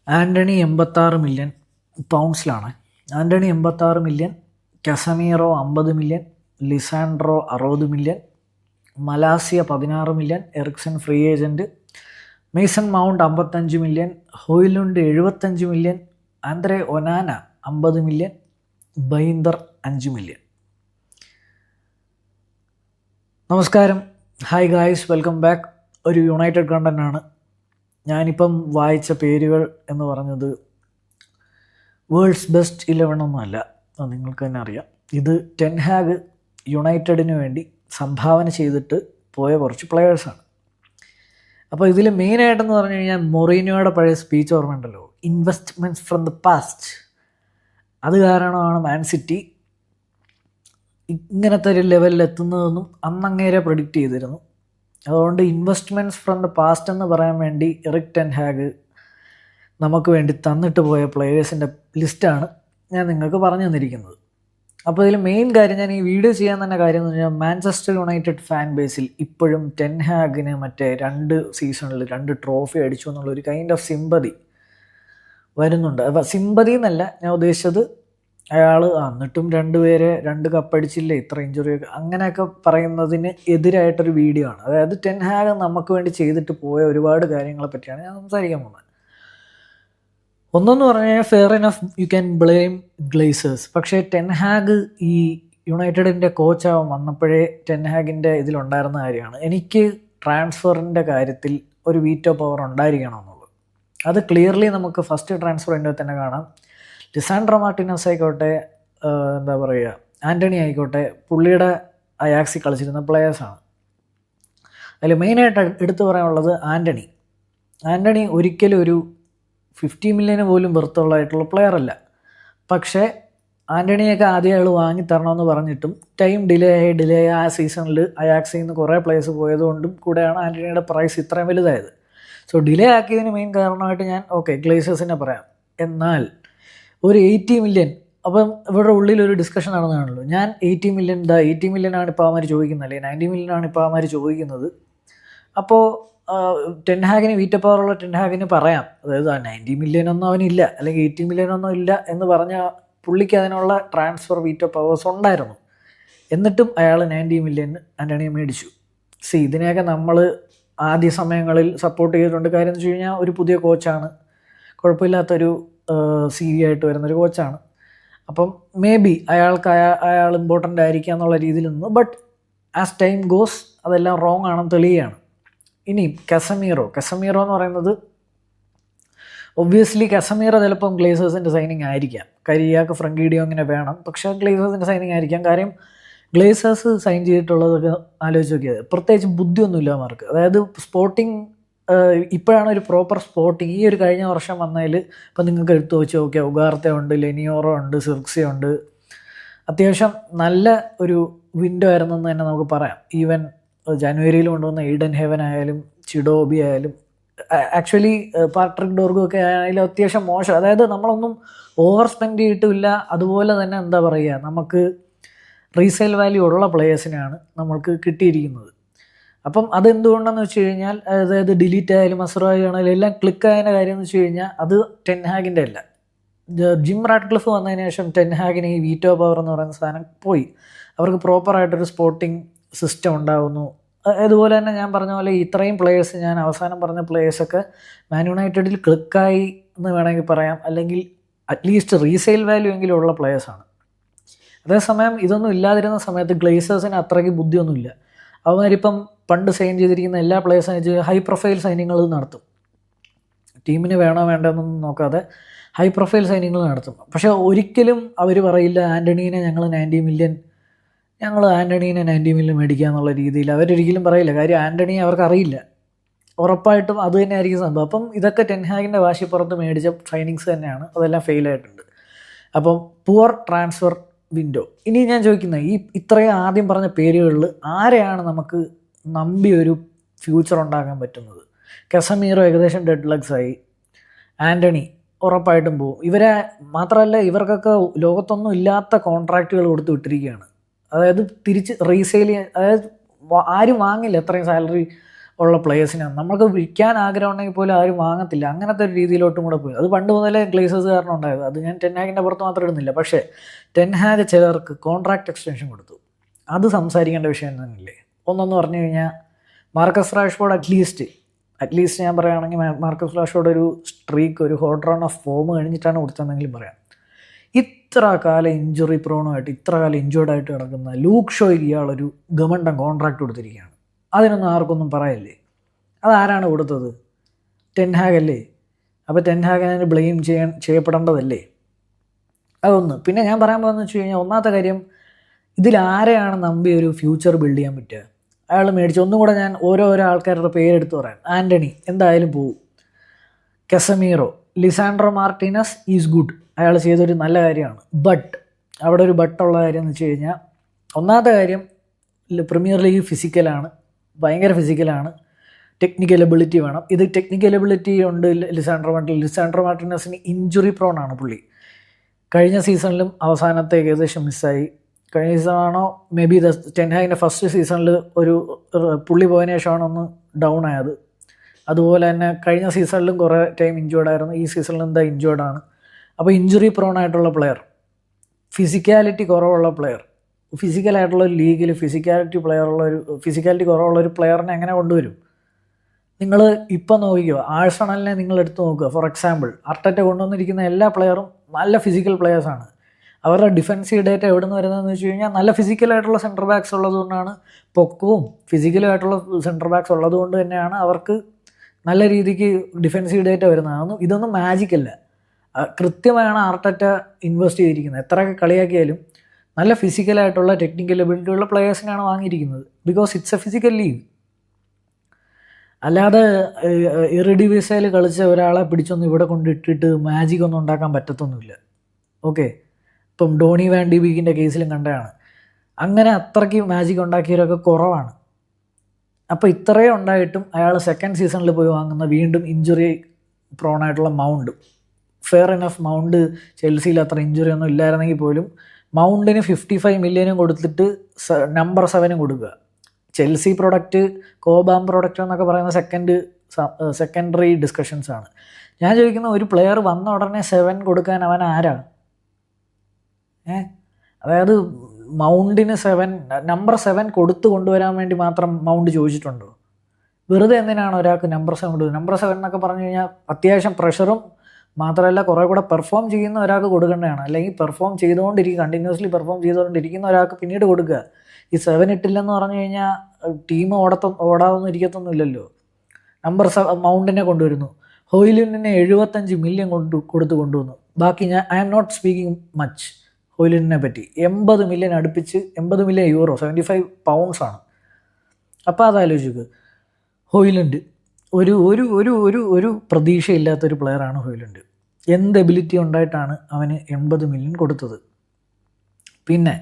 Antony 86 million പൗണ്ട്സിലാണ്. Antony 86 million, Casemiro 50 million, Lisandro 60 million, Malacia 16 million, Eriksen free agent, Mason Mount 55 million, Hojlund 75 million, Andre Onana 50 million, Bayindir 5 million. നമസ്കാരം, hi guys, welcome back. ഒരു United കണ്ടൻ്റാണ്. ഞാനിപ്പം വായിച്ച പേരുകൾ എന്ന് പറഞ്ഞത് വേൾഡ്സ് ബെസ്റ്റ് 11 ഒന്നുമല്ല, അത് നിങ്ങൾക്ക് തന്നെ അറിയാം. ഇത് ടെൻ ഹാഗ് യുണൈറ്റഡിന് വേണ്ടി സംഭാവന ചെയ്തിട്ട് പോയ കുറച്ച് പ്ലെയേഴ്സാണ്. അപ്പോൾ ഇതിൽ മെയിനായിട്ടെന്ന് പറഞ്ഞു കഴിഞ്ഞാൽ മൊറീനോയുടെ പഴയ സ്പീച്ച് ഓർമ്മയുണ്ടല്ലോ, ഇൻവെസ്റ്റ്മെൻറ്റ്സ് ഫ്രം ദ പാസ്റ്റ്. അത് കാരണമാണ് മാൻ സിറ്റി ഇങ്ങനത്തെ ഒരു ലെവലിൽ എത്തുന്നതെന്നും അന്നങ്ങേരെ പ്രെഡിക്റ്റ് ചെയ്തിരുന്നു. അതുകൊണ്ട് ഇൻവെസ്റ്റ്മെൻറ്റ്സ് ഫ്രം ദ പാസ്റ്റ് എന്ന് പറയാൻ വേണ്ടി എറിക് ടെൻ ഹാഗ് നമുക്ക് വേണ്ടി തന്നിട്ട് പോയ പ്ലെയേഴ്സിൻ്റെ ലിസ്റ്റാണ് ഞാൻ നിങ്ങൾക്ക് പറഞ്ഞു തന്നിരിക്കുന്നത്. അപ്പോൾ ഇതിൽ മെയിൻ കാര്യം, ഞാൻ ഈ വീഡിയോ ചെയ്യാൻ തന്നെ കാര്യം എന്ന് പറഞ്ഞാൽ, മാഞ്ചസ്റ്റർ യുണൈറ്റഡ് ഫാൻ ബേസിൽ ഇപ്പോഴും ടെൻ ഹാഗിന് മറ്റേ 2 സീസണിൽ 2 ട്രോഫി അടിച്ചു എന്നുള്ളൊരു കൈൻഡ് ഓഫ് സിമ്പതി വരുന്നുണ്ട്. അപ്പോൾ സിമ്പതി എന്നല്ല ഞാൻ ഉദ്ദേശിച്ചത്, അയാൾ എന്നിട്ടും 2 കപ്പടിച്ചില്ലേ, ഇത്ര ഇഞ്ചുറി അങ്ങനെയൊക്കെ പറയുന്നതിന് എതിരായിട്ടൊരു വീഡിയോ ആണ്. അതായത് ടെൻ ഹാഗ് നമുക്ക് വേണ്ടി ചെയ്തിട്ട് പോയ ഒരുപാട് കാര്യങ്ങളെ പറ്റിയാണ് ഞാൻ സംസാരിക്കാൻ പോകുന്നത്. ഒന്നെന്ന് പറഞ്ഞു കഴിഞ്ഞാൽ, fair enough you can blame Glaser's. പക്ഷേ ടെൻ ഹാഗ് ഈ യുണൈറ്റഡിൻ്റെ കോച്ചാവാൻ വന്നപ്പോഴേ ടെൻ ഹാഗിൻ്റെ ഇതിലുണ്ടായിരുന്ന കാര്യമാണ്, എനിക്ക് ട്രാൻസ്ഫറിൻ്റെ കാര്യത്തിൽ ഒരു വീറ്റോ പവർ ഉണ്ടായിരിക്കണം എന്നുള്ളത്. അത് ക്ലിയർലി നമുക്ക് ഫസ്റ്റ് ട്രാൻസ്ഫർ എൻ്റെ തന്നെ കാണാം. ലിസാൻഡ്രോ മാർട്ടിനസ് ആയിക്കോട്ടെ, എന്താ പറയുക, ആൻ്റണി ആയിക്കോട്ടെ, പുള്ളിയുടെ അയാക്സിൽ കളിച്ചിരുന്ന പ്ലെയേഴ്സാണ്. അതിൽ മെയിനായിട്ട് എടുത്തു പറയാനുള്ളത് ആൻ്റണി ഒരിക്കലും ഒരു 50 മില്യന് പോലും വെറുത്തുള്ളതായിട്ടുള്ള പ്ലെയർ അല്ല. പക്ഷേ ആൻ്റണിയൊക്കെ ആദ്യം അയാൾ വാങ്ങിത്തരണമെന്ന് പറഞ്ഞിട്ടും ടൈം ഡിലേ ആയി ആ സീസണിൽ അയാക്സിൽ നിന്ന് കുറേ പ്ലേയേഴ്സ് പോയതുകൊണ്ടും കൂടെയാണ് ആൻ്റണിയുടെ പ്രൈസ് ഇത്രയും വലുതായത്. സോ ഡിലേ ആക്കിയതിന് മെയിൻ കാരണമായിട്ട് ഞാൻ ഗ്ലേസേഴ്സിനെ പറയാം. എന്നാൽ ഒരു 80 മില്യൺ, അപ്പം ഇവരുടെ ഉള്ളിൽ ഒരു ഡിസ്കഷൻ നടന്നതാണല്ലോ, ഞാൻ 80 മില്യൺ ആണ് ഇപ്പോൾ അവന്മാർ ചോദിക്കുന്നത്, അല്ലെങ്കിൽ 90 മില്യൺ ആണ് ഇപ്പോൾ അവന്മാർ ചോദിക്കുന്നത്. അപ്പോൾ ടെൻ ഹാഗിന് വീറ്റോ പവറുള്ള ടെൻ ഹാഗിന് പറയാം, അതായത് 90 മില്യൺ ഒന്നും അവനില്ല, അല്ലെങ്കിൽ 80 മില്യൺ ഒന്നും ഇല്ല എന്ന് പറഞ്ഞ പുള്ളിക്ക് അതിനുള്ള ട്രാൻസ്ഫർ വീറ്റോ പവേഴ്സ് ഉണ്ടായിരുന്നു. എന്നിട്ടും അയാൾ 90 മില്യൺ ആൻ്റണിയെ മേടിച്ചു. ഇതിനെയൊക്കെ നമ്മൾ ആദ്യ സമയങ്ങളിൽ സപ്പോർട്ട് ചെയ്തിട്ടുണ്ട്. കാര്യം എന്ന് വെച്ച് കഴിഞ്ഞാൽ, ഒരു പുതിയ കോച്ചാണ്, കുഴപ്പമില്ലാത്തൊരു ആയിട്ട് വരുന്നൊരു കോച്ചാണ്. അപ്പം മേ ബി അയാൾ ഇമ്പോർട്ടൻ്റ് ആയിരിക്കുക എന്നുള്ള രീതിയിൽ നിന്നു. ബട്ട് ആസ് ടൈം ഗോസ് അതെല്ലാം റോങ് ആണെന്ന് തെളിയുകയാണ്. ഇനി കസമീറോ എന്ന് പറയുന്നത്, ഒബ്വിയസ്ലി കസമീറോ ചിലപ്പം ഗ്ലേസേഴ്സിൻ്റെ സൈനിങ് ആയിരിക്കാം. കരിയാക്ക് ഫ്രങ്കീഡിയോ അങ്ങനെ വേണം, പക്ഷേ ഗ്ലേസേഴ്സിൻ്റെ സൈനിങ് ആയിരിക്കാം. കാര്യം ഗ്ലേസേഴ്സ് സൈൻ ചെയ്തിട്ടുള്ളതൊക്കെ ആലോചിച്ച് നോക്കിയത് പ്രത്യേകിച്ച് ബുദ്ധിയൊന്നുമില്ല അവർക്ക്. അതായത് സ്പോർട്ടിങ് ഇപ്പോഴാണ് ഒരു പ്രോപ്പർ സ്പോർട്ടിങ്. ഈ ഒരു കഴിഞ്ഞ വർഷം വന്നതിൽ ഇപ്പം നിങ്ങൾക്ക് എടുത്തു വെച്ച് നോക്കിയാൽ, ഉഗാർത്തെ ഉണ്ട്, ലെനിയോറോ ഉണ്ട്, സിർക്സി ഉണ്ട്. അത്യാവശ്യം നല്ല ഒരു വിൻഡോ ആയിരുന്നെന്ന് തന്നെ നമുക്ക് പറയാം. ഈവൻ ജനുവരിയിൽ കൊണ്ടുവന്ന ഈഡൻ ഹെവൻ ആയാലും ചിഡോബി ആയാലും ആക്ച്വലി പാട്രിക് ഡോർഗോ ഒക്കെ ആയാലും അത്യാവശ്യം മോശം. അതായത് നമ്മളൊന്നും ഓവർ സ്പെൻഡ് ചെയ്തിട്ടില്ല. അതുപോലെ തന്നെ എന്താ പറയുക, നമുക്ക് റീസെയിൽ വാല്യൂ ഉള്ള പ്ലേയേഴ്സിനാണ് നമ്മൾക്ക് കിട്ടിയിരിക്കുന്നത്. അപ്പം അതെന്തുകൊണ്ടെന്ന് വെച്ച് കഴിഞ്ഞാൽ, അതായത് ഡിലീറ്റ് ആയാലും അസറായി ആണെങ്കിലും എല്ലാം ക്ലിക്കായതിൻ്റെ കാര്യം എന്ന് വെച്ച് കഴിഞ്ഞാൽ, അത് ടെൻ ഹാഗിൻ്റെ അല്ല. ജിം റാഡ്ക്ലിഫ് വന്നതിന് ശേഷം ടെൻ ഹാഗിന് ഈ വീറ്റോ പവർ എന്ന് പറയുന്ന സാധനം പോയി. അവർക്ക് പ്രോപ്പറായിട്ടൊരു സ്പോർട്ടിങ് സിസ്റ്റം ഉണ്ടാകുന്നു. അതുപോലെ തന്നെ ഞാൻ പറഞ്ഞ പോലെ ഇത്രയും പ്ലേയേഴ്സ്, ഞാൻ അവസാനം പറഞ്ഞ പ്ലേയേഴ്സൊക്കെ മാൻ യുണൈറ്റഡിൽ ക്ലിക്കായി എന്ന് വേണമെങ്കിൽ പറയാം, അല്ലെങ്കിൽ അറ്റ്ലീസ്റ്റ് റീസെയിൽ വാല്യൂ എങ്കിലും ഉള്ള പ്ലേയേഴ്സാണ്. അതേസമയം ഇതൊന്നും ഇല്ലാതിരുന്ന സമയത്ത് ഗ്ലേസേഴ്സിന് അത്രയ്ക്ക് ബുദ്ധിയൊന്നുമില്ല. അവന്മാരിപ്പം പണ്ട് സൈൻ ചെയ്തിരിക്കുന്ന എല്ലാ പ്ലേയേഴ്സിനും വെച്ച് ഹൈ പ്രൊഫൈൽ സൈനിങ്ങൾ നടത്തും. ടീമിന് വേണോ വേണ്ടെന്നൊന്നും നോക്കാതെ ഹൈ പ്രൊഫൈൽ സൈനിങ്ങൾ നടത്തും. പക്ഷേ ഒരിക്കലും അവർ പറയില്ല ആൻ്റണീനെ ഞങ്ങൾ 90 മില്യൺ മേടിക്കുക എന്നുള്ള രീതിയിൽ അവരൊരിക്കലും പറയില്ല. കാര്യം ആൻ്റണിയെ അവർക്ക് അറിയില്ല. ഉറപ്പായിട്ടും അത് തന്നെ ആയിരിക്കും സംഭവം. അപ്പം ഇതൊക്കെ ടെൻ ഹാഗിൻ്റെ വാശിപ്പുറത്ത് മേടിച്ച സൈനിങ്സ് തന്നെയാണ്, അതെല്ലാം ഫെയിലായിട്ടുണ്ട്. അപ്പം പുവർ ട്രാൻസ്ഫർ വിൻഡോ. ഇനി ഞാൻ ചോദിക്കുന്നത്, ഈ ഇത്രയും ആദ്യം പറഞ്ഞ പേരുകളിൽ ആരെയാണ് നമുക്ക് നമ്പി ഒരു ഫ്യൂച്ചർ ഉണ്ടാക്കാൻ പറ്റുന്നത്? കസമീറോ ഏകദേശം ഡെഡ് ലെഗ്സ് ആയി, ആൻ്റണി ഉറപ്പായിട്ടും പോവും. ഇവരെ മാത്രമല്ല, ഇവർക്കൊക്കെ ലോകത്തൊന്നും ഇല്ലാത്ത കോൺട്രാക്റ്റുകൾ കൊടുത്ത് വിട്ടിരിക്കുകയാണ്. അതായത് തിരിച്ച് റീസെയിൽ ചെയ്യാൻ, അതായത് ആരും വാങ്ങില്ല എത്രയും സാലറി ഉള്ള പ്ലേയേഴ്സിനെ നമുക്ക് വിൽക്കാൻ ആഗ്രഹം ഉണ്ടെങ്കിൽ പോലും ആരും വാങ്ങത്തില്ല. അങ്ങനത്തെ ഒരു രീതിയിലോട്ടും കൂടെ പോയി. അത് പണ്ട് മുതലേ ഗ്ലേസേഴ്സ് കാരണം ഉണ്ടായത്. അത് ഞാൻ ടെൻ ഹാഗിൻ്റെ പുറത്ത് മാത്രം ഇടുന്നില്ല. പക്ഷേ ടെൻ ഹാഗ് ചിലർക്ക് കോൺട്രാക്ട് എക്സ്റ്റൻഷൻ കൊടുത്തു. അത് സംസാരിക്കേണ്ട വിഷയം തന്നെയില്ലേ? ഒന്നെന്ന് പറഞ്ഞു കഴിഞ്ഞാൽ മാർക്കസ് റാഷ്ഫോർഡ് അറ്റ്ലീസ്റ്റ് ഞാൻ പറയുകയാണെങ്കിൽ മാർക്കസ് റാഷ്ഫോർഡ് ഒരു സ്ട്രീക്ക്, ഒരു ഹോട്ട് റൺ ഓഫ് ഫോം കഴിഞ്ഞിട്ടാണ് കൊടുത്തതെന്നെങ്കിലും പറയാം. ഇത്ര കാലം ഇഞ്ചുറി പ്രോണായിട്ട്, ഇത്ര കാലം ഇഞ്ചേർഡായിട്ട് കിടക്കുന്ന ലൂക്ക് ഷോയ്ക്ക് ഇയാളൊരു ഗവൺമെൻറ് കോൺട്രാക്ട് കൊടുത്തിരിക്കുകയാണ്. അതിനൊന്നും ആർക്കൊന്നും പറയല്ലേ? അതാരാണ് കൊടുത്തത്? ടെൻ ഹാഗ് അല്ലേ? അപ്പോൾ ടെൻ ഹാഗിനെ ബ്ലെയിം ചെയ്യപ്പെടേണ്ടതല്ലേ? അതൊന്ന്. പിന്നെ ഞാൻ പറയാൻ പോകുന്നത് വെച്ച് കഴിഞ്ഞാൽ, ഒന്നാമത്തെ കാര്യം, ഇതിലാരെയാണ് നമ്പി ഒരു ഫ്യൂച്ചർ ബിൽഡ് ചെയ്യാൻ പറ്റുക? അയാൾ മേടിച്ച്, ഒന്നും കൂടെ ഞാൻ ഓരോ ആൾക്കാരുടെ പേരെടുത്ത് പറയാം. ആൻ്റണി എന്തായാലും പോവും. കെസമീറോ, ലിസാൻഡ്രോ മാർട്ടിനസ് ഈസ് ഗുഡ്, അയാൾ ചെയ്തൊരു നല്ല കാര്യമാണ്. ബട്ട് അവിടെ ഒരു ബട്ടുള്ള കാര്യം എന്ന് വെച്ച് കഴിഞ്ഞാൽ, ഒന്നാമത്തെ കാര്യം, പ്രീമിയർ ലീഗ് ഫിസിക്കലാണ്, ഭയങ്കര ഫിസിക്കലാണ്, ടെക്നിക്കൽ എബിലിറ്റി വേണം. ഇത് ടെക്നിക്കൽ എബിലിറ്റി ഉണ്ട് ലിസാൻഡ്രോ മാർട്ടിനസിന് ഇഞ്ചുറി പ്രോൺ ആണ് പുള്ളി. കഴിഞ്ഞ സീസണിലും അവസാനത്തെ ഏകദേശം മിസ്സായി. കഴിഞ്ഞ സീസണാണോ മേ ബി ടെൻ ഹാഗിൻ്റെ ഫസ്റ്റ് സീസണിൽ ഒരു പുള്ളി പോയതിനു ശേഷമാണ് ഒന്ന് ഡൗൺ ആയത്. അതുപോലെ തന്നെ കഴിഞ്ഞ സീസണിലും കുറേ ടൈം ഇഞ്ചേർഡ് ആയിരുന്നു. ഈ സീസണിലും എന്താ ഇഞ്ചേർഡാണ്. അപ്പോൾ ഇഞ്ചുറി പ്രോൺ ആയിട്ടുള്ള പ്ലെയർ, ഫിസിക്കാലിറ്റി കുറവുള്ള പ്ലെയർ, ഫിസിക്കലായിട്ടുള്ള ഒരു ലീഗിൽ ഫിസിക്കാലിറ്റി കുറവുള്ള ഒരു പ്ലെയറിനെ എങ്ങനെ കൊണ്ടുവരും? നിങ്ങൾ ഇപ്പം നോക്കിക്കോ, ആഴ്സണലിനെ നിങ്ങൾ എടുത്ത് നോക്കുക. ഫോർ എക്സാമ്പിൾ, അർട്ടറ്റ കൊണ്ടുവന്നിരിക്കുന്ന എല്ലാ പ്ലെയറും നല്ല ഫിസിക്കൽ പ്ലെയേഴ്സാണ്. അവരുടെ ഡിഫൻസീവ് ഡേറ്റ എവിടെ നിന്ന് വരുന്നതെന്ന് വെച്ച് കഴിഞ്ഞാൽ, നല്ല ഫിസിക്കലായിട്ടുള്ള സെൻറ്റർ ബാക്സ് ഉള്ളതുകൊണ്ടാണ്, പൊക്കവും ഫിസിക്കലായിട്ടുള്ള സെൻറ്റർ ബാക്സ് ഉള്ളതുകൊണ്ട് തന്നെയാണ് അവർക്ക് നല്ല രീതിക്ക് ഡിഫൻസീവ് ഡേറ്റ വരുന്നത്. ഇതൊന്നും മാജിക് അല്ല, കൃത്യമായാണ് ആർട്ടറ്റ ഇൻവെസ്റ്റ് ചെയ്തിരിക്കുന്നത്. എത്രയൊക്കെ കളിയാക്കിയാലും നല്ല ഫിസിക്കലായിട്ടുള്ള ടെക്നിക്കൽ എബിലിറ്റി ഉള്ള പ്ലെയേഴ്സിനാണ് വാങ്ങിയിരിക്കുന്നത്. Because it's a physical league. അല്ലാതെ ഇറിഡിവിസയിൽ കളിച്ച ഒരാളെ പിടിച്ചൊന്നും ഇവിടെ കൊണ്ടിട്ടിട്ട് മാജിക് ഒന്നും ഉണ്ടാക്കാൻ പറ്റത്തൊന്നുമില്ല. ഓക്കെ, ഇപ്പം ഡോണി വാൻ ഡി ബീക്കിൻ്റെ കേസിലും കണ്ടതാണ്. അങ്ങനെ അത്രയ്ക്ക് മാജിക് ഉണ്ടാക്കിയവരൊക്കെ കുറവാണ്. അപ്പോൾ ഇത്രയും ഉണ്ടായിട്ടും അയാൾ സെക്കൻഡ് സീസണിൽ പോയി വാങ്ങുന്ന വീണ്ടും ഇഞ്ചുറി പ്രോണായിട്ടുള്ള മൗണ്ട്. ഫെയർ ഇനഫ്, മൗണ്ട് ചെൽസിയിൽ അത്ര ഇഞ്ചുറി ഒന്നും ഇല്ലായിരുന്നെങ്കിൽ പോലും മൗണ്ടിന് 55 മില്യനും കൊടുത്തിട്ട് നമ്പർ 7 കൊടുക്കുക. ചെൽസി പ്രൊഡക്റ്റ്, കോബാം പ്രൊഡക്റ്റ് എന്നൊക്കെ പറയുന്ന സെക്കൻഡറി ഡിസ്കഷൻസ് ആണ്. ഞാൻ ചോദിക്കുന്ന, ഒരു പ്ലെയർ വന്ന ഉടനെ 7 കൊടുക്കാൻ അവൻ ആരാ? അതായത് മൗണ്ടിന് നമ്പർ 7 കൊടുത്തു കൊണ്ടുവരാൻ വേണ്ടി മാത്രം മൗണ്ട് ചോദിച്ചിട്ടുണ്ടോ? വെറുതെ എന്തിനാണ് ഒരാൾക്ക് നമ്പർ 7 കൊടുക്കുക? നമ്പർ 7 എന്നൊക്കെ പറഞ്ഞു കഴിഞ്ഞാൽ അത്യാവശ്യം പ്രഷറും മാത്രമല്ല കുറേ കൂടെ പെർഫോം ചെയ്യുന്ന ഒരാൾക്ക് കൊടുക്കേണ്ടതാണ്. അല്ലെങ്കിൽ കണ്ടിന്യൂസ്ലി പെർഫോം ചെയ്തുകൊണ്ടിരിക്കുന്ന ഒരാൾക്ക് പിന്നീട് കൊടുക്കുക. ഈ 7 ഇട്ടില്ലെന്ന് പറഞ്ഞു കഴിഞ്ഞാൽ ടീം ഓടാതൊന്നും ഇരിക്കത്തൊന്നുമില്ലല്ലോ. നമ്പർ മൗണ്ടിനെ കൊണ്ടുവരുന്നു. ഹോയിലുണ്ടിനെ 75 മില്യൺ കൊടുത്ത് കൊണ്ടുവന്നു. ബാക്കി I am not speaking much ഹോയിലുണ്ടിനെ പറ്റി. 80 മില്യൺ അടുപ്പിച്ച്, 80 മില്യൺ യൂറോ, 75 പൗണ്ട്സാണ്. അപ്പോൾ അതാലോചിക്കുക. ഹോയിലുണ്ട് ഒരു ഒരു ഒരു ഒരു ഒരു പ്രതീക്ഷയില്ലാത്തൊരു പ്ലെയറാണ് ഹോയിലുണ്ട്. എന്ത് എബിലിറ്റി ഉണ്ടായിട്ടാണ് അവന് 80 മില്യൺ കൊടുത്തത്? പിന്നെ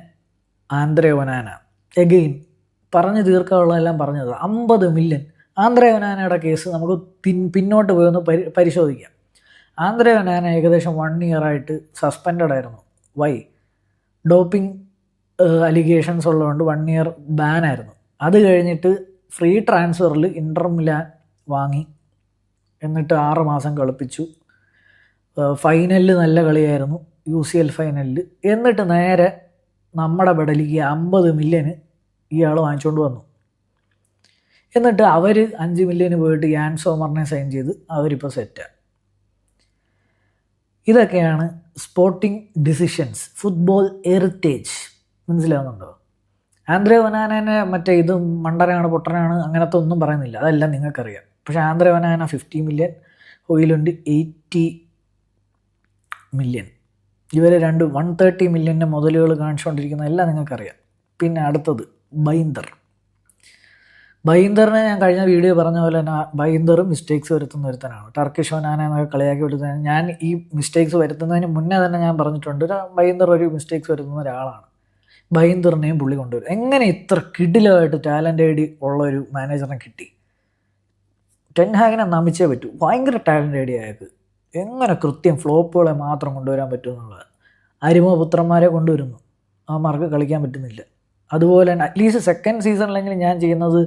ആന്ദ്രേ ഒനാന, എഗെയിൻ പറഞ്ഞു തീർക്കാനുള്ളതെല്ലാം പറഞ്ഞത്. 50 മില്യൺ. ആന്ദ്രേ ഒനാനയുടെ കേസ് നമുക്ക് പിന്നോട്ട് പോയി ഒന്ന് പരിശോധിക്കാം. ആന്ദ്രേ ഒനാന ഏകദേശം 1 ഇയറായിട്ട് സസ്പെൻഡഡ് ആയിരുന്നു. വൈ? ഡോപ്പിംഗ് അലിഗേഷൻസ് ഉള്ളതുകൊണ്ട് 1 ഇയർ ബാൻ ആയിരുന്നു. അത് കഴിഞ്ഞിട്ട് ഫ്രീ ട്രാൻസ്ഫറിൽ ഇൻ്റർ മിലാൻ വാങ്ങി, എന്നിട്ട് 6 മാസം കളിപ്പിച്ചു. ഫൈനലിൽ നല്ല കളിയായിരുന്നു, UCL ഫൈനലിൽ. എന്നിട്ട് നേരെ നമ്മുടെ ബഡലിക്ക് 50 മില്യന് ഇയാൾ വാങ്ങിച്ചുകൊണ്ട് വന്നു. എന്നിട്ട് അവർ 5 മില്യന് പോയിട്ട് യാൻ സോമറിനെ സൈൻ ചെയ്ത് അവരിപ്പോൾ സെറ്റാണ്. ഇതൊക്കെയാണ് സ്പോർട്ടിംഗ് ഡിസിഷൻസ്, ഫുട്ബോൾ ഹെറിറ്റേജ്. മനസ്സിലാവുന്നുണ്ടോ? ആന്ദ്രേ ഒനാനെ മറ്റേ ഇത് മണ്ടനാണ്, പൊട്ടനാണ്, അങ്ങനത്തെ ഒന്നും പറയുന്നില്ല, അതെല്ലാം നിങ്ങൾക്കറിയാം. പക്ഷേ ആന്ദ്രേ ഒനാന 50 മില്യൺ, ഹോയിലുണ്ട് 80 മില്യൺ. ഇവർ 130 മില്യൻ്റെ മുതലുകൾ കാണിച്ചുകൊണ്ടിരിക്കുന്ന എല്ലാം നിങ്ങൾക്കറിയാം. പിന്നെ അടുത്തത് ബൈന്ദറിനെ ഞാൻ കഴിഞ്ഞ വീഡിയോ പറഞ്ഞ പോലെ തന്നെ ബൈന്ദറും മിസ്റ്റേക്സ് വരുത്തുന്ന ഒരുത്തനാണ്. ടർക്കിഷ് ഒനാന എന്നൊക്കെ കളിയാക്കി വിടുന്നതിന് ഞാൻ ഈ മിസ്റ്റേക്സ് വരുത്തുന്നതിന് മുന്നേ തന്നെ ഞാൻ പറഞ്ഞിട്ടുണ്ട്, ബൈന്ദർ ഒരു മിസ്റ്റേക്സ് വരുത്തുന്ന ഒരാളാണ്. ബൈന്ദറിനെയും പുള്ളി കൊണ്ടുവരും. എങ്ങനെ ഇത്ര കിടിലമായിട്ട് ടാലൻ്റ് ഐഡി ഉള്ള ഒരു മാനേജറിനെ കിട്ടി? ടെൻ ഹാഗിനെ നമിച്ചേ പറ്റൂ. ഭയങ്കര ടാലൻ്റ് ഐഡി അയാൾക്ക്. എങ്ങനെ കൃത്യം ഫ്ലോപ്പുകളെ മാത്രം കൊണ്ടുവരാൻ പറ്റുമെന്നുള്ളത്. അരിമപുത്രന്മാരെ കൊണ്ടുവരുന്നു, അവന്മാർക്ക് കളിക്കാൻ പറ്റുന്നില്ല. അതുപോലെ തന്നെ അറ്റ്ലീസ്റ്റ് സെക്കൻഡ് സീസണിലെങ്കിലും ഞാൻ ചെയ്യുന്നത്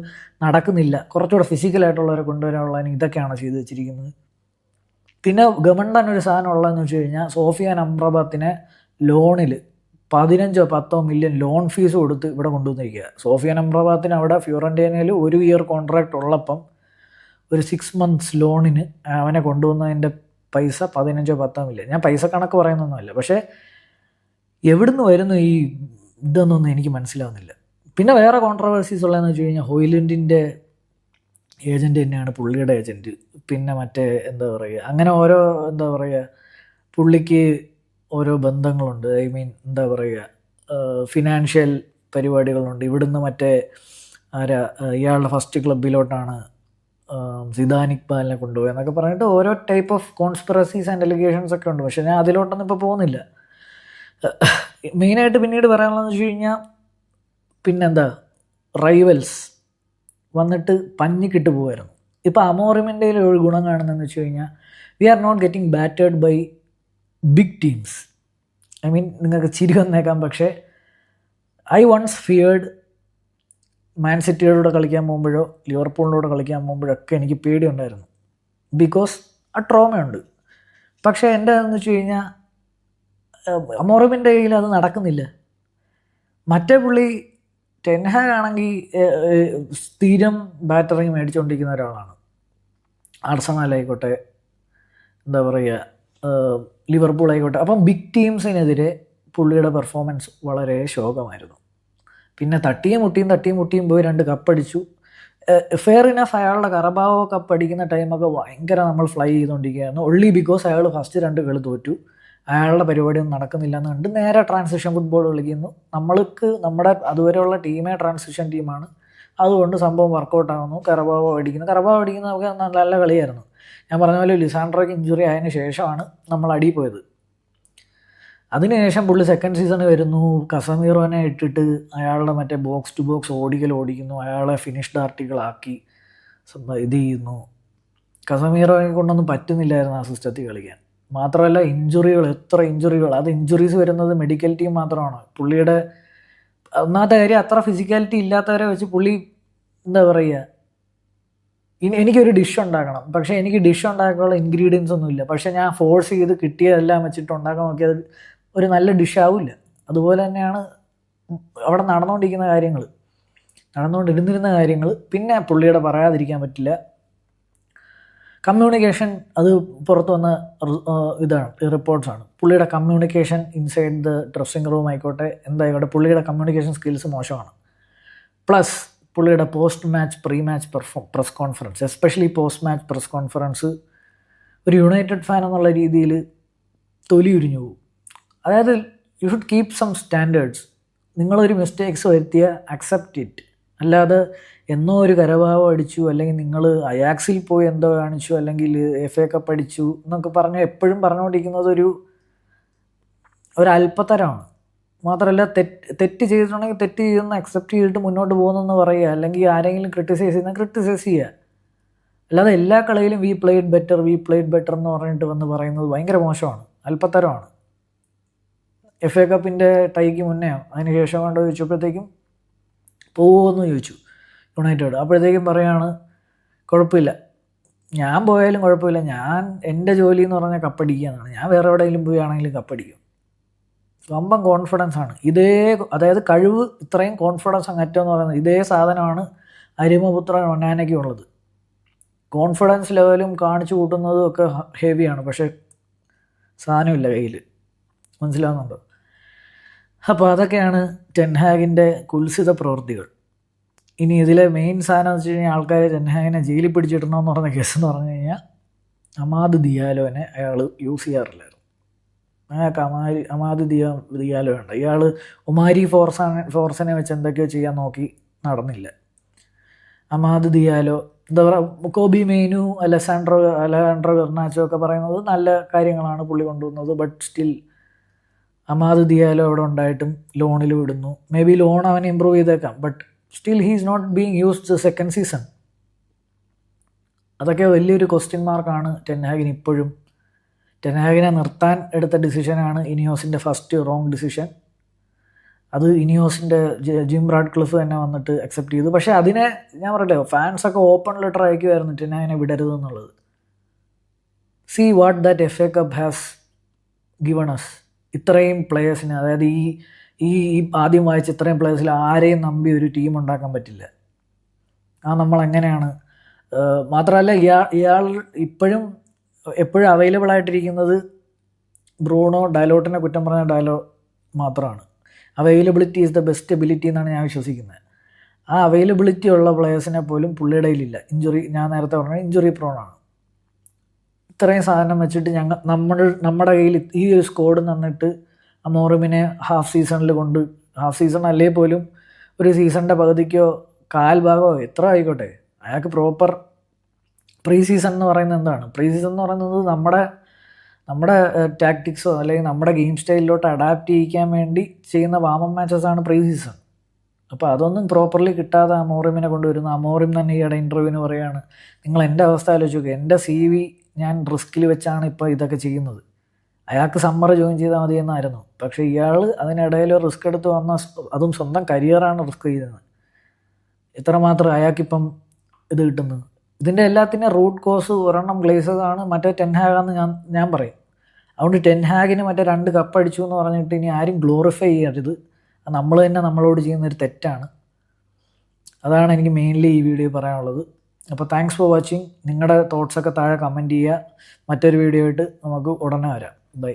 നടക്കുന്നില്ല, കുറച്ചുകൂടെ ഫിസിക്കലായിട്ടുള്ളവരെ കൊണ്ടുവരാനുള്ളതിന് ഇതൊക്കെയാണ് ചെയ്ത് വെച്ചിരിക്കുന്നത്. പിന്നെ ഗവൺമെൻറ് ഒരു സാധനം ഉള്ളതെന്ന് വെച്ച് കഴിഞ്ഞാൽ സോഫിയാൻ അംറബാത്തിനെ ലോണിൽ 15-10 മില്യൺ ലോൺ ഫീസ് കൊടുത്ത് ഇവിടെ കൊണ്ടുവന്നിരിക്കുക. സോഫിയാൻ അംറബാത്തിന് അവിടെ ഫ്യോറന്റീനയിൽ 1 ഇയർ കോൺട്രാക്റ്റ് ഉള്ളപ്പം ഒരു 6 months ലോണിന് അവനെ കൊണ്ടുവന്നതിൻ്റെ പൈസ 15-10 മില്യൺ. ഞാൻ പൈസ കണക്ക് പറയുന്നൊന്നുമല്ല, പക്ഷേ എവിടുന്ന് വരുന്നു ഈ ഇതൊന്നും എനിക്ക് മനസ്സിലാവുന്നില്ല. പിന്നെ വേറെ കോൺട്രവേഴ്സീസ് ഉള്ളതെന്ന് വെച്ച് കഴിഞ്ഞാൽ ഹോയ്ലൻഡിൻ്റെ ഏജൻറ്റ് തന്നെയാണ് പുള്ളിയുടെ ഏജൻറ്റ്. പിന്നെ മറ്റേ എന്താ പറയുക, അങ്ങനെ ഓരോ എന്താ പറയുക പുള്ളിക്ക് ഓരോ ബന്ധങ്ങളുണ്ട്. ഐ മീൻ എന്താ പറയുക, ഫിനാൻഷ്യൽ പരിപാടികളുണ്ട്. ഇവിടുന്ന് മറ്റേ ഇയാളുടെ ഫസ്റ്റ് ക്ലബിലോട്ടാണ് സിദാൻ ഇക്ബാലിനെ കൊണ്ടുപോയി എന്നൊക്കെ പറഞ്ഞിട്ട് ഓരോ type of conspiracies and allegations ഒക്കെ ഉണ്ട്. പക്ഷേ ഞാൻ അതിലോട്ടൊന്നും ഇപ്പോൾ പോകുന്നില്ല. മെയിനായിട്ട് പിന്നീട് പറയാനുള്ളതെന്ന് വെച്ച് കഴിഞ്ഞാൽ പിന്നെന്താ, റൈവൽസ് വന്നിട്ട് പഞ്ഞിക്കിട്ട് പോകുമായിരുന്നു. ഇപ്പോൾ അമോറിമിൻ്റെ ഒരു ഗുണം കാണുന്നതെന്ന് വെച്ച് കഴിഞ്ഞാൽ we are not getting battered by big teams. I mean നിങ്ങൾക്ക് ചിരി വന്നേക്കാം, പക്ഷേ ഐ വൺസ് ഫിയേർഡ് മാൻ സിറ്റിയോടെ കളിക്കാൻ പോകുമ്പോഴോ ലിവർപൂളിനോട് കളിക്കാൻ പോകുമ്പോഴോ ഒക്കെ എനിക്ക് പേടിയുണ്ടായിരുന്നു, ബിക്കോസ് ആ ട്രോമയുണ്ട്. പക്ഷേ എൻ്റെ എന്ന് വെച്ച് കഴിഞ്ഞാൽ അമോറിമിൻ്റെ കയ്യിൽ അത് നടക്കുന്നില്ല. മറ്റേ പുള്ളി ടെൻഹാഗ് ആണെങ്കിൽ സ്ഥിരം ബാറ്ററിങ് മേടിച്ചുകൊണ്ടിരിക്കുന്ന ഒരാളാണ്. ആർസണലായിക്കോട്ടെ, എന്താ പറയുക, ലിവർപൂൾ ആയിക്കോട്ടെ. അപ്പം ബിഗ് ടീംസിനെതിരെ പുള്ളിയുടെ പെർഫോമൻസ് വളരെ ശോകമായിരുന്നു. പിന്നെ തട്ടിയും മുട്ടിയും പോയി 2 കപ്പടിച്ചു. ഫെയർ ഇനഫ്, അയാളുടെ കറബാവോ കപ്പ് അടിക്കുന്ന ടൈമൊക്കെ ഭയങ്കര നമ്മൾ ഫ്ലൈ ചെയ്തുകൊണ്ടിരിക്കുകയായിരുന്നു. ഒൺലി ബിക്കോസ് അയാൾ ഫസ്റ്റ് 2 കളി തോറ്റു. അയാളുടെ പരിപാടിയൊന്നും നടക്കുന്നില്ല എന്ന് കണ്ട് നേരെ ട്രാൻസിഷൻ ഫുട്ബോൾ കളിക്കുന്നു. നമ്മുടെ അതുവരെയുള്ള ടീമേ ട്രാൻസിഷൻ ടീമാണ്, അതുകൊണ്ട് സംഭവം വർക്കൗട്ടാകുന്നു. കറബാവോ അടിക്കുന്ന നമുക്ക് നല്ല കളിയായിരുന്നു. ഞാൻ പറഞ്ഞ പോലെ ലിസാൻഡ്രോയ്ക്ക് ഇഞ്ചുറി ആയതിനു ശേഷമാണ് നമ്മൾ അടി പോയത്. അതിനുശേഷം പുള്ളി സെക്കൻഡ് സീസണിൽ വരുന്നു, കസമീറോനെ ഇട്ടിട്ട് അയാളുടെ മറ്റേ ബോക്സ് ടു ബോക്സ് ഓടിക്കുന്നു, അയാളെ ഫിനിഷ്ഡ് ആർട്ടിക്കിളാക്കി ഇത് ചെയ്യുന്നു. കസമീറോയെ കൊണ്ടൊന്നും പറ്റുന്നില്ലായിരുന്നു ആ സിസ്റ്റത്തിൽ കളിക്കാൻ. മാത്രമല്ല എത്ര ഇഞ്ചുറികൾ, അത് ഇഞ്ചുറീസ് വരുന്നത് മെഡിക്കൽ ടീം മാത്രമാണ്. പുള്ളിയുടെ ഒന്നാമത്തെ കാര്യം, അത്ര ഫിസിക്കാലിറ്റി ഇല്ലാത്തവരെ വെച്ച് പുള്ളി എന്താ പറയുക, എനിക്കൊരു ഡിഷ് ഉണ്ടാക്കണം, പക്ഷേ എനിക്ക് ഡിഷ് ഉണ്ടാക്കാനുള്ള ഇൻഗ്രീഡിയൻസ് ഒന്നുമില്ല. പക്ഷേ ഞാൻ ഫോഴ്സ് ചെയ്ത് കിട്ടിയതെല്ലാം വെച്ചിട്ട് ഉണ്ടാക്കാൻ നോക്കിയത് ഒരു നല്ല ഡിഷ് ആവില്ല. അതുപോലെ തന്നെയാണ് അവിടെ നടന്നുകൊണ്ടിരുന്ന കാര്യങ്ങൾ. പിന്നെ പുള്ളിയുടെ പറയാതിരിക്കാൻ പറ്റില്ല, കമ്മ്യൂണിക്കേഷൻ. അത് പുറത്തു വന്ന റിപ്പോർട്ട്സാണ്. പുള്ളിയുടെ communication inside the dressing room ആയിക്കോട്ടെ, എന്തായിക്കോട്ടെ, പുള്ളിയുടെ കമ്മ്യൂണിക്കേഷൻ സ്കിൽസ് മോശമാണ്. പ്ലസ് പുള്ളിയുടെ post match pre match press conference, especially post match press conference, ഒരു യുണൈറ്റഡ് ഫാൻ എന്നുള്ള രീതിയിൽ തൊലി ഉരിഞ്ഞു പോകും. അതായത് you should keep some standards. നിങ്ങളൊരു മിസ്റ്റേക്സ് വരുത്തിയ അക്സെപ്റ്റ് ഇറ്റ്. അല്ലാതെ എന്നോ ഒരു കരഭാവം അടിച്ചു, അല്ലെങ്കിൽ നിങ്ങൾ അയാക്സിൽ പോയി എന്തോ കാണിച്ചു, അല്ലെങ്കിൽ FA കപ്പ് അടിച്ചു എന്നൊക്കെ പറഞ്ഞ് എപ്പോഴും പറഞ്ഞുകൊണ്ടിരിക്കുന്നത് ഒരു അല്പത്തരമാണ്. മാത്രമല്ല തെറ്റ് ചെയ്തിട്ടുണ്ടെങ്കിൽ തെറ്റ് ചെയ്യുന്ന അക്സെപ്റ്റ് ചെയ്തിട്ട് മുന്നോട്ട് പോകുന്നെന്ന് പറയുക, അല്ലെങ്കിൽ ആരെങ്കിലും ക്രിട്ടിസൈസ് ചെയ്യുക. അല്ലാതെ എല്ലാ കളിയിലും വി പ്ലേഡ് ബെറ്റർ എന്ന് പറഞ്ഞിട്ട് പറയുന്നത് ഭയങ്കര മോശമാണ്, അല്പത്തരമാണ്. FA കപ്പിൻ്റെ ടൈക്ക് മുന്നേ അതിന് ശേഷം കൊണ്ട് ചോദിച്ചപ്പോഴത്തേക്കും പോകുമെന്ന് ചോദിച്ചു യുണൈറ്റഡ്. അപ്പോഴത്തേക്കും പറയാണ് കുഴപ്പമില്ല, ഞാൻ പോയാലും കുഴപ്പമില്ല, എൻ്റെ ജോലി എന്ന് പറഞ്ഞാൽ കപ്പടിക്കുക, ഞാൻ വേറെ എവിടെയെങ്കിലും പോവുകയാണെങ്കിലും കപ്പടിക്കും. വമ്പൻ കോൺഫിഡൻസ് ആണ്. അതായത് കഴിവ്, ഇത്രയും കോൺഫിഡൻസ് അങ്ങറ്റമെന്ന് പറയുന്നത് ഇതേ സാധനമാണ് അരിമപുത്രൻ ഒന്നാനയ്ക്കും ഉള്ളത്. കോൺഫിഡൻസ് ലെവലും കാണിച്ചു കൂട്ടുന്നതും ഒക്കെ ഹെവിയാണ്, പക്ഷേ സാധനമില്ല കയ്യിൽ. മനസ്സിലാവുന്നുണ്ടോ? അപ്പോൾ അതൊക്കെയാണ് ടെൻഹാഗിൻ്റെ കുൽസിത പ്രവൃത്തികൾ. ഇനി ഇതിലെ മെയിൻ സാധനം എന്ന് വെച്ച് കഴിഞ്ഞാൽ ആൾക്കാർ ടെൻഹാഗിനെ ജയിലിൽ പിടിച്ചിടണമെന്ന് പറഞ്ഞ കേസെന്ന് പറഞ്ഞു കഴിഞ്ഞാൽ അമാദ് ദിയാലോനെ അയാൾ യൂസ് ചെയ്യാറില്ലായിരുന്നു. അയാൾക്ക് അമാദ് ദിയാലോ വേണ്ട. ഇയാൾ ഒമാരി ഫോർസനെ വെച്ച് എന്തൊക്കെയോ ചെയ്യാൻ നോക്കി, നടന്നില്ല. അമാദ് ദിയാലോ, എന്താ പറയുക, കോബി മെയ്നു, അലസാൻഡ്രോ ഗർനാച്ചോ ഒക്കെ പറയുന്നത് നല്ല കാര്യങ്ങളാണ് പുള്ളി കൊണ്ടുവന്നത്. ബട്ട് സ്റ്റിൽ അമാദ് ദിയാലോ അവിടെ ഉണ്ടായിട്ടും ലോണിൽ വിടുന്നു. മേ ബി ലോൺ അവനെ ഇമ്പ്രൂവ് ചെയ്തേക്കാം, but still he is not being used second season. അതൊക്കെ വലിയൊരു ക്വസ്റ്റ്യൻ മാർക്കാണ് ടെൻഹാഗിന് ഇപ്പോഴും. ടെൻഹാഗിനെ നിർത്താൻ എടുത്ത ഡിസിഷനാണ് ഇനിയോസിൻ്റെ ഫസ്റ്റ് റോങ് ഡിസിഷൻ. അത് ഇനിയോസിൻ്റെ ജിം റാഡ്ക്ലിഫ് തന്നെ വന്നിട്ട് അക്സെപ്റ്റ് ചെയ്തു. പക്ഷേ അതിനെ ഞാൻ പറയട്ടെ, ഫാൻസൊക്കെ ഓപ്പൺ ലെറ്റർ അയക്കുമായിരുന്നു ടെൻ ഹാഗിനെ വിടരുതെന്നുള്ളത്. See what that FA cup has given us. ഇത്രയും പ്ലേയേഴ്സിന്, അതായത് ഈ ആദ്യം വായിച്ച ഇത്രയും പ്ലേയേഴ്സിൽ ആരെയും നമ്പി ഒരു ടീം ഉണ്ടാക്കാൻ പറ്റില്ല. നമ്മൾ എങ്ങനെയാണ്, മാത്രമല്ല ഇയാൾ എപ്പോഴും അവൈലബിൾ ആയിട്ടിരിക്കുന്നത് ബ്രൂണോ ഡയലോട്ടിനെ കുറ്റം പറഞ്ഞ ഡയലോ മാത്രമാണ്. Availability is the best ability എന്നാണ് ഞാൻ വിശ്വസിക്കുന്നത്. ആ അവൈലബിലിറ്റി ഉള്ള പ്ലേയേഴ്സിനെ പോലും പുള്ളിയുടെ കയ്യിലില്ല. ഞാൻ നേരത്തെ പറഞ്ഞ ഇഞ്ചുറി പ്രോണാണ്. ഇത്രയും സാധനം വെച്ചിട്ട് നമ്മുടെ കയ്യിൽ ഈ ഒരു സ്ക്വാഡ് തന്നിട്ട് അമോറിമിനെ ഹാഫ് സീസൺ അല്ലേ പോലും ഒരു സീസണിൻ്റെ പകുതിക്കോ കാൽഭാഗമോ എത്ര ആയിക്കോട്ടെ, അയാൾക്ക് പ്രോപ്പർ പ്രീ സീസൺ എന്ന് പറയുന്നത് എന്താണ്? പ്രീ സീസൺ എന്ന് പറയുന്നത് നമ്മുടെ ടാക്ടിക്സോ അല്ലെങ്കിൽ നമ്മുടെ ഗെയിം സ്റ്റൈലിലോട്ട് അഡാപ്റ്റ് ചെയ്യിക്കാൻ വേണ്ടി ചെയ്യുന്ന വാമം മാച്ചസാണ് പ്രീ സീസൺ. അപ്പോൾ അതൊന്നും പ്രോപ്പർലി കിട്ടാതെ അമോറിമിനെ കൊണ്ടുവരുന്നു. അമോറിം തന്നെ ഈയിടെ ഇൻ്റർവ്യൂവിന് പറയുകയാണ്, നിങ്ങൾ എൻ്റെ അവസ്ഥ ആലോചിച്ച് നോക്കുക, എൻ്റെ CV ഞാൻ റിസ്കിൽ വെച്ചാണ് ഇപ്പോൾ ഇതൊക്കെ ചെയ്യുന്നത്. അയാൾക്ക് സമ്മർ ജോയിൻ ചെയ്താൽ മതി എന്നായിരുന്നു. പക്ഷേ ഇയാൾ അതിനിടയിൽ റിസ്ക് എടുത്ത് അതും സ്വന്തം കരിയറാണ് റിസ്ക് ചെയ്യുന്നത്. എത്രമാത്രം അയാൾക്കിപ്പം ഇത് കിട്ടുന്നത്. ഇതിൻ്റെ എല്ലാത്തിൻ്റെ റൂട്ട് കോസ് ഒരെണ്ണം ഗ്ലേസേഴ്സ് ആണ്, മറ്റേ ടെൻ ഹാഗാന്ന് ഞാൻ പറയും. അതുകൊണ്ട് ടെൻ ഹാഗിന് മറ്റേ 2 കപ്പ് അടിച്ചു എന്ന് പറഞ്ഞിട്ട് ഇനി ആരും ഗ്ലോറിഫൈ ചെയ്യരുത്. നമ്മൾ തന്നെ നമ്മളോട് ചെയ്യുന്നൊരു തെറ്റാണ്. അതാണ് എനിക്ക് മെയിൻലി ഈ വീഡിയോ പറയാനുള്ളത്. അപ്പോൾ താങ്ക്സ് ഫോർ വാച്ചിങ്. നിങ്ങളുടെ തോട്ട്സൊക്കെ താഴെ കമൻറ്റ് ചെയ്യുക. മറ്റൊരു വീഡിയോ ആയിട്ട് നമുക്ക് ഉടനെ വരാം. ബൈ.